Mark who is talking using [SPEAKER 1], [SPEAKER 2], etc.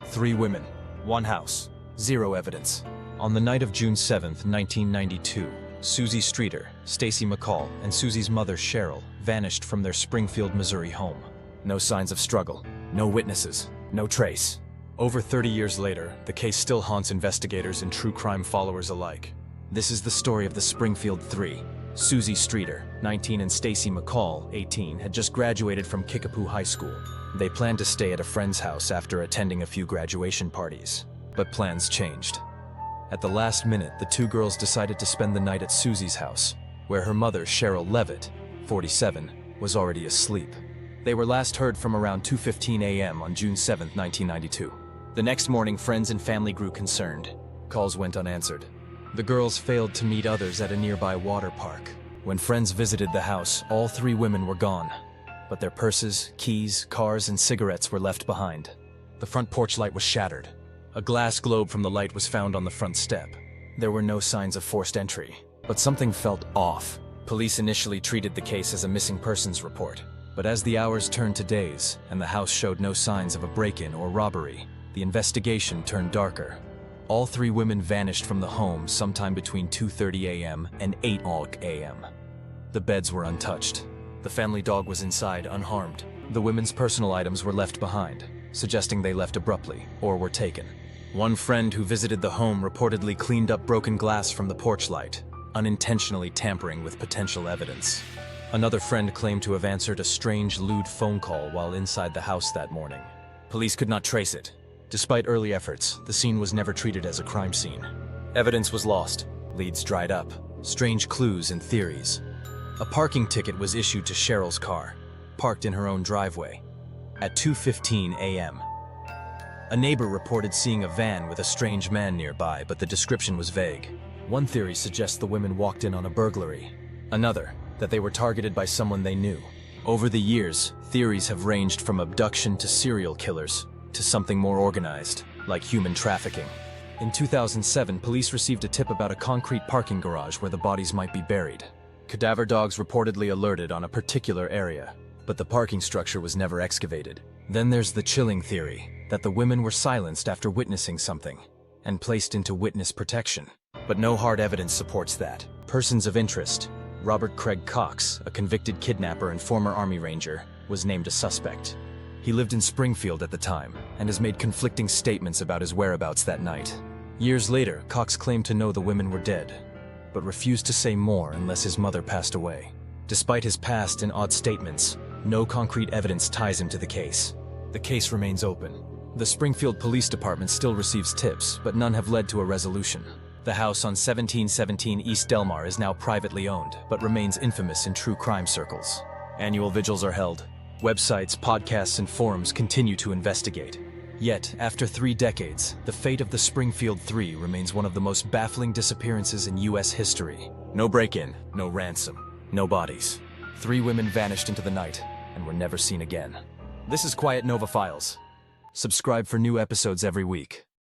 [SPEAKER 1] 3 women, 1 house, 0 evidence. On the night of June 7, 1992, Suzie Streeter, Stacy McCall, and Suzie's mother Sherrill vanished from their Springfield, Missouri home. No signs of struggle, no witnesses, no trace. Over 30 years later, the case still haunts investigators and true crime followers alike. This is the story of the Springfield Three. Suzie Streeter, 19, and Stacy McCall, 18, had just graduated from Kickapoo High School. They planned to stay at a friend's house after attending a few graduation parties. But plans changed. At the last minute, the 2 girls decided to spend the night at Suzie's house, where her mother, Sherrill Levitt, 47, was already asleep. They were last heard from around 2:15 a.m. on June 7, 1992. The next morning, friends and family grew concerned. Calls went unanswered. The girls failed to meet others at a nearby water park. When friends visited the house, all 3 women were gone. But their purses, keys, cars, and cigarettes were left behind. The front porch light was shattered. A glass globe from the light was found on the front step. There were no signs of forced entry, but something felt off. Police initially treated the case as a missing persons report. But as the hours turned to days, and the house showed no signs of a break-in or robbery, the investigation turned darker. All 3 women vanished from the home sometime between 2:30 a.m. and 8 a.m. The beds were untouched. The family dog was inside, unharmed. The women's personal items were left behind, suggesting they left abruptly or were taken. One friend who visited the home reportedly cleaned up broken glass from the porch light, unintentionally tampering with potential evidence. Another friend claimed to have answered a strange, lewd phone call while inside the house that morning. Police could not trace it. Despite early efforts, the scene was never treated as a crime scene. Evidence was lost, leads dried up, strange clues and theories. A parking ticket was issued to Sherrill's car, parked in her own driveway, at 2:15 a.m. A neighbor reported seeing a van with a strange man nearby, but the description was vague. One theory suggests the women walked in on a burglary. Another, that they were targeted by someone they knew. Over the years, theories have ranged from abduction to serial killers, to something more organized, like human trafficking. In 2007, police received a tip about a concrete parking garage where the bodies might be buried. Cadaver dogs reportedly alerted on a particular area, but the parking structure was never excavated. Then there's the chilling theory that the women were silenced after witnessing something and placed into witness protection. But no hard evidence supports that. Persons of interest: Robert Craig Cox, a convicted kidnapper and former Army Ranger, was named a suspect. He lived in Springfield at the time and has made conflicting statements about his whereabouts that night. Years later, Cox claimed to know the women were dead, but refused to say more unless his mother passed away. Despite his past and odd statements, no concrete evidence ties him to the case. The case remains open. The Springfield Police Department still receives tips, but none have led to a resolution. The house on 1717 East Delmar is now privately owned, but remains infamous in true crime circles. Annual vigils are held. Websites, podcasts, and forums continue to investigate. Yet, after 3 decades, the fate of the Springfield Three remains one of the most baffling disappearances in U.S. history. No break-in, no ransom, no bodies. 3 women vanished into the night and were never seen again. This is Quiet Nova Files. Subscribe for new episodes every week.